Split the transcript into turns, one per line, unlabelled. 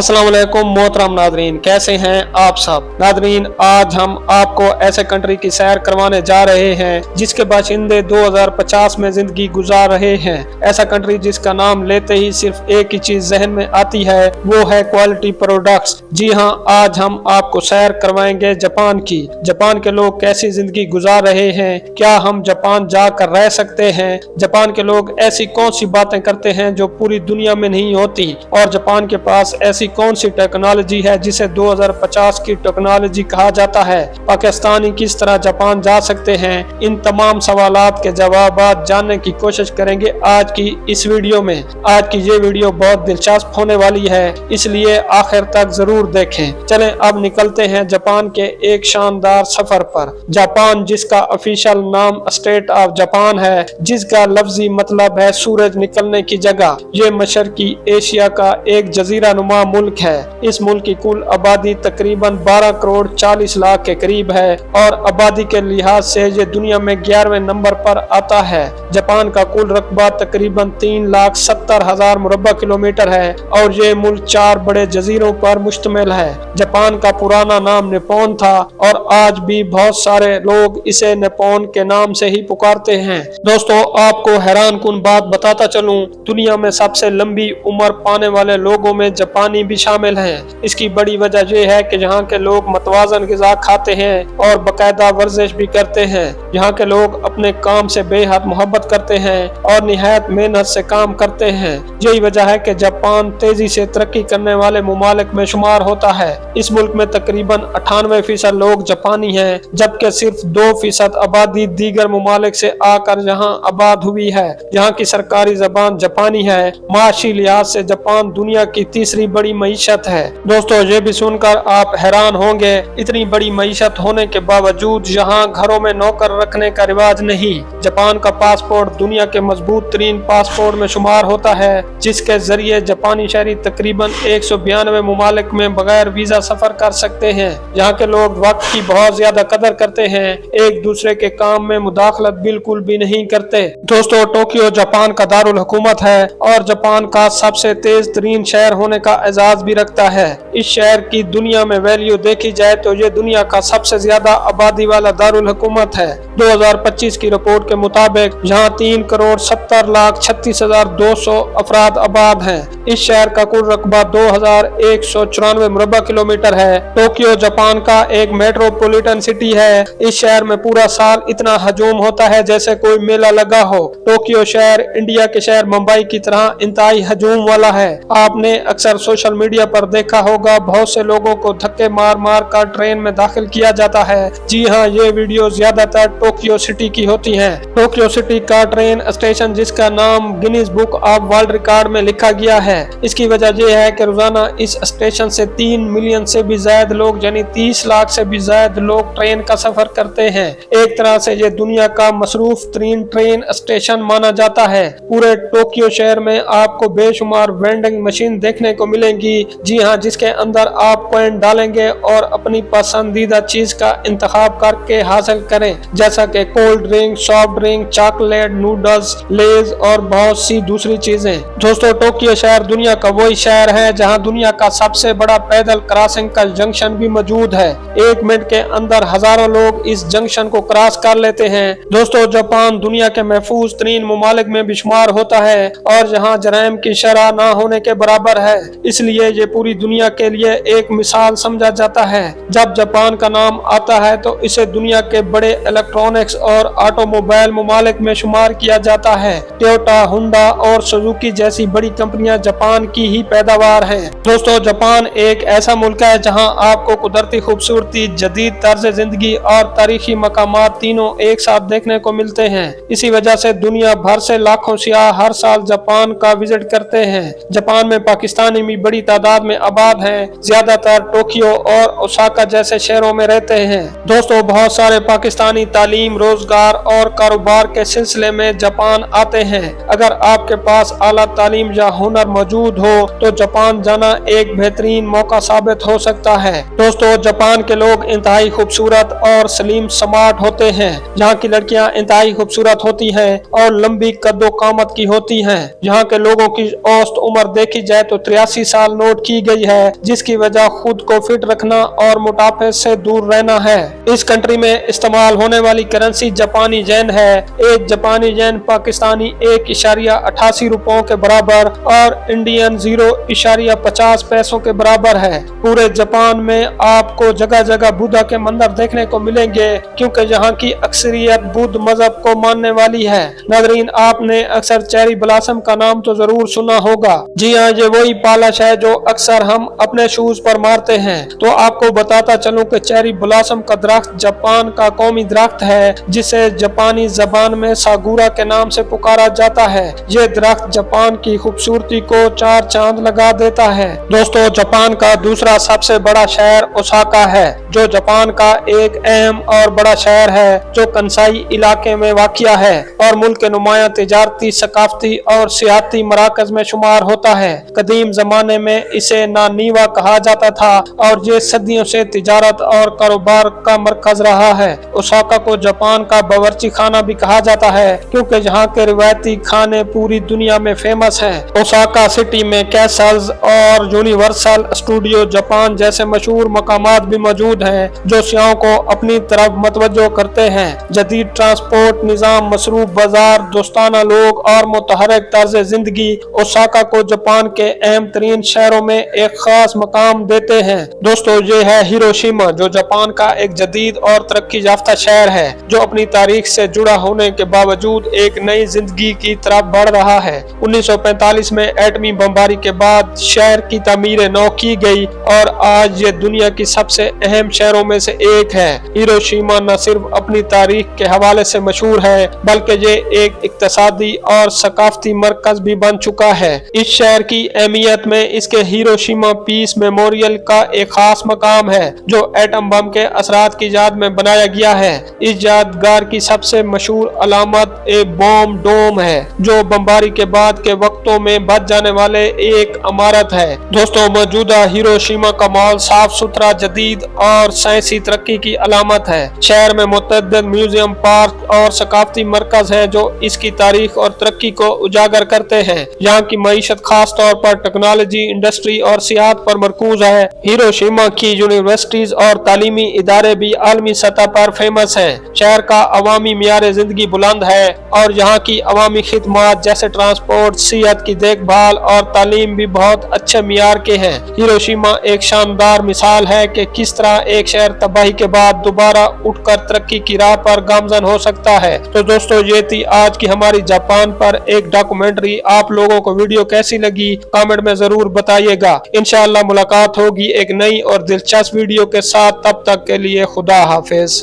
अस्सलाम वालेकुम मोहतरम नादरीन, कैसे हैं आप सब नादरीन। आज हम आपको ऐसे कंट्री की सैर करवाने जा रहे हैं जिसके बाशिंदे 2050 में जिंदगी गुजार रहे हैं। ऐसा कंट्री जिसका नाम लेते ही सिर्फ एक ही चीज जहन में आती है, वो है क्वालिटी प्रोडक्ट्स। जी हाँ, आज हम आपको सैर करवाएंगे जापान की। जापान के लोग कैसी जिंदगी गुजार रहे हैं, क्या हम जापान जाकर रह सकते हैं, जापान के लोग ऐसी कौन सी बातें करते हैं जो पूरी दुनिया में नहीं होती, और जापान के पास ऐसी कौन सी टेक्नोलॉजी है जिसे 2050 की टेक्नोलॉजी कहा जाता है। पाकिस्तानी किस तरह जापान जा सकते हैं, इन तमाम सवालात के जवाब जानने की कोशिश करेंगे आज की इस वीडियो में। आज की ये वीडियो बहुत दिलचस्प होने वाली है, इसलिए आखिर तक जरूर देखें। चलें अब निकलते हैं जापान के एक शानदार सफर पर। जापान, जिसका ऑफिशियल नाम स्टेट ऑफ जापान है, जिसका लफ्जी मतलब है सूरज निकलने की जगह। ये मशरकी एशिया का एक जजीरा नुमा मुल्क है। इस मुल्क की कुल आबादी तकरीबन 12 करोड़ 40 लाख के करीब है और आबादी के लिहाज से ये दुनिया में 11वें नंबर पर आता है। जापान का कुल रकबा तकरीबन 3,70,000 मुरब्बा किलोमीटर है और ये मुल्क 4 बड़े जजीरों पर मुश्तमिल है। जापान का पुराना नाम निप्पॉन था और आज भी बहुत सारे लोग इसे निप्पॉन के नाम से ही पुकारते हैं। दोस्तों, आपको हैरान कुन बात बताता चलूं, दुनिया में सबसे लंबी उम्र पाने वाले लोगों में जापानी भी शामिल हैं। इसकी बड़ी वजह यह है कि यहाँ के लोग मतवाजन ग़िज़ा खाते हैं और बाकायदा वर्जिश भी करते हैं। यहाँ के लोग अपने काम से बेहद मोहब्बत करते हैं और निहायत मेहनत से काम करते हैं। यही वजह है कि जापान तेजी से तरक्की करने वाले मुमालिक में शुमार होता है। इस मुल्क में तकरीबन 98% लोग जापानी हैं, जबकि सिर्फ 2% आबादी दीगर मुमालिक से आकर यहाँ आबाद हुई है। यहाँ की सरकारी जबान जापानी है। माशी लिहाज से जापान दुनिया की तीसरी बड़ी मईशत है। दोस्तों, ये भी सुनकर आप हैरान होंगे, इतनी बड़ी मईशत होने के बावजूद यहाँ घरों में नौकर रखने का रिवाज नहीं। जापान का पासपोर्ट दुनिया के मजबूत तरीन पासपोर्ट में शुमार होता है, जिसके जरिए जापानी शहरी तकरीबन 192 मुमालिक में बगैर वीजा सफर कर सकते हैं। यहाँ के लोग वक्त की बहुत ज्यादा कदर करते हैं, एक दूसरे के काम में मुदाखलत बिल्कुल भी नहीं करते। दोस्तों, टोक्यो जापान का दारुल हुकूमत है और जापान का सबसे तेज तरीन शहर होने का एजाज भी रखता है। इस शहर की दुनिया में वैल्यू देखी जाए तो ये दुनिया का सबसे ज्यादा आबादी वाला दारुल हुकूमत है। 2025 की रिपोर्ट के मुताबिक यहाँ 3 करोड़ 70 लाख 36,200 अफराद आबाद हैं। इस शहर का कुल रकबा 2,194 मुरब्बा किलोमीटर है। टोक्यो जापान का एक मेट्रोपॉलिटन सिटी है। इस शहर में पूरा साल इतना हजूम होता है जैसे कोई मेला लगा हो। टोक्यो शहर इंडिया के शहर मुंबई की तरह इंतहाई हजूम वाला है। आपने अक्सर सोशल मीडिया पर देखा होगा, बहुत से लोगों को धक्के मार मार कर ट्रेन में दाखिल किया जाता है। जी हाँ, ये वीडियो ज्यादातर टोक्यो सिटी की होती हैं। टोक्यो सिटी का ट्रेन स्टेशन, जिसका नाम Guinness book of world record में लिखा गया है। इसकी वजह यह है कि रोजाना इस स्टेशन से 3 मिलियन से भी ज्यादा लोग, यानी 30 लाख से भी ज्यादा लोग ट्रेन का सफर करते हैं। एक तरह से ये दुनिया का मसरूफ तरीन ट्रेन स्टेशन माना जाता है। पूरे टोक्यो शहर में आपको बेशुमार वेंडिंग मशीन देखने को मिलेंगी। जी हाँ, जिसके अंदर आप कॉइन डालेंगे और अपनी पसंदीदा चीज का इंतखाब करके हासिल करें, जैसा कि cold drink, soft drink, chocolate, noodles, Lay's और बहुत सी दूसरी चीजें। दोस्तों, टोक्यो शहर दुनिया का वही शहर है जहां दुनिया का सबसे बड़ा पैदल क्रॉसिंग का जंक्शन भी मौजूद है। 1 मिनट के अंदर हजारों लोग इस जंक्शन को क्रॉस कर लेते हैं। दोस्तों, जापान दुनिया के महफूज तरीन मुमालिक में भी शुमार होता है और जहाँ जराइम की शरह न होने के बराबर है, इसलिए ये पूरी दुनिया के लिए एक मिसाल समझा जाता है। जब जापान का नाम आता है तो इसे दुनिया के बड़े इलेक्ट्रॉनिक्स और ऑटोमोबाइल मुमालिक में शुमार किया जाता है। टोयोटा, हुंडा और सुजुकी जैसी बड़ी कंपनियां जापान की ही पैदावार हैं। दोस्तों, जापान एक ऐसा मुल्क है जहां आपको कुदरती खूबसूरती, जदीद तर्ज जिंदगी और तारीखी मकामात तीनों एक साथ देखने को मिलते हैं। इसी वजह से दुनिया भर से लाखों सियाह हर साल जापान का विजिट करते हैं। जापान में पाकिस्तानी भी बड़ी तादाद में आबाद हैं। ज्यादातर टोक्यो और ओसाका जैसे शहरों में रहते हैं। दोस्तों, बहुत सारे पाकिस्तानी तालीम, रोजगार और कारोबार के सिलसिले में जापान आते हैं। अगर आपके पास आला तालीम या हुनर मौजूद हो तो जापान जाना एक बेहतरीन मौका साबित हो सकता है। दोस्तों, जापान के लोग इंतहाई खूबसूरत और सलीम स्मार्ट होते हैं। यहाँ की लड़कियां इंतहाई खूबसूरत होती हैं और लंबी कद्दो कामत की होती हैं। यहाँ के लोगों की औसत उम्र देखी जाए तो 83 साल नोट की गई है, जिसकी वजह खुद को फिट रखना और मोटापे से दूर रहना है। इस कंट्री में इस्तेमाल होने वाली करेंसी जापानी येन है। एक जापानी येन पाकिस्तानी 1.88 रुपयों के बराबर और इंडियन 0.50 पैसों के बराबर है। पूरे जापान में आपको जगह जगह बुद्धा के मंदिर देखने को मिलेंगे, क्योंकि यहाँ की अक्सरियत बुद्ध मजहब को मानने वाली है। नाज़रीन, आपने अक्सर चेरी ब्लॉसम का नाम तो जरूर सुना होगा। जी हाँ, ये वही पॉलिश है जो अक्सर हम अपने शूज पर मारते हैं। तो आपको बताता चलूं कि चेरी ब्लॉसम का दरख्त जापान का कौमी दरख्त है, जिसे जापानी जबान में सागुरा के नाम से पुकारा जाता है। ये दरख्त जापान की खूबसूरती को चार चांद लगा देता है। दोस्तों, जापान का दूसरा सबसे बड़ा शहर ओसाका है, जो जापान का एक अहम और बड़ा शहर है, जो कंसाई इलाके में वाक़िया है और मुल्क के नुमाया तिजारती, सकाफती और सियाती मराकज में शुमार होता है। कदीम जमाने में इसे नानीवा कहा जाता था और ये सदियों से तिजारत और कारोबार का मरकज रहा है। ओसाका को जापान का बावर्ची खाना भी कहा जाता है, क्योंकि यहाँ के रिवायती खाने पूरी दुनिया में फेमस हैं। ओसाका सिटी में कैसल्स और यूनिवर्सल स्टूडियो जापान जैसे मशहूर मकामात भी मौजूद हैं, जो सियाहों को अपनी तरफ मतवज्जो करते हैं। जदीद ट्रांसपोर्ट निज़ाम, मसरूफ बाजार, दोस्ताना लोग और मुतहरक तर्ज जिंदगी ओसाका को जापान के अहम तरीन शहरों में एक खास मकाम देते हैं। दोस्तों, ये है हिरोशिमा, जो जापान का एक जदीद और तरक्की याफ्ता शहर है, जो अपनी तारीख से जुड़ा होने के बावजूद एक नई जिंदगी की तरफ बढ़ रहा है। 1945 में एटमी बमबारी के बाद शहर की तामीर नौ की गई और आज ये दुनिया की सबसे अहम शहरों में से एक है। हिरोशिमा न सिर्फ अपनी तारीख के हवाले से मशहूर है, बल्कि ये एक इक्तसादी और सकाफती मरकज भी बन चुका है। इस शहर की अहमियत में इसके हिरोशिमा पीस मेमोरियल का एक खास मकाम है, जो एटम बम के असरात की याद में बनाया गया है। इस यादगार की सबसे मशहूर अलामत एक बॉम्ब डोम है, जो बमबारी के बाद के वक्तों में बच जाने वाले एक इमारत है। दोस्तों, मौजूदा हिरोशिमा का माहौल साफ सुथरा, जदीद और साइंसी तरक्की की अलामत है। शहर में मुतअद्दिद म्यूजियम, पार्क और सकाफती मरकज है, जो इसकी तारीख और तरक्की को उजागर करते हैं। यहाँ की मईशत खास तौर पर टेक्नोलॉजी, इंडस्ट्री और सियाहत पर मरकूज है। हिरोशिमा की यूनिवर्सिटीज और तालीमी इदारे भी आलमी सतह पर फेमस हैं। शहर का अवामी मियार जिंदगी बुलंद है और यहाँ की अवामी खिदमात जैसे ट्रांसपोर्ट, सेहत की देखभाल और तालीम भी बहुत अच्छे मियार के हैं। हिरोशिमा एक शानदार मिसाल है कि किस तरह एक शहर तबाही के बाद दोबारा उठकर तरक्की की राह पर गामजन हो सकता है। तो दोस्तों, ये थी आज की हमारी जापान पर एक डॉक्यूमेंट्री। आप लोगों को वीडियो कैसी लगी कमेंट में जरूर बताइएगा। इंशाअल्लाह मुलाकात होगी एक नई और दिलचस्प वीडियो के साथ। तब तक के लिए खुदा हाफिज।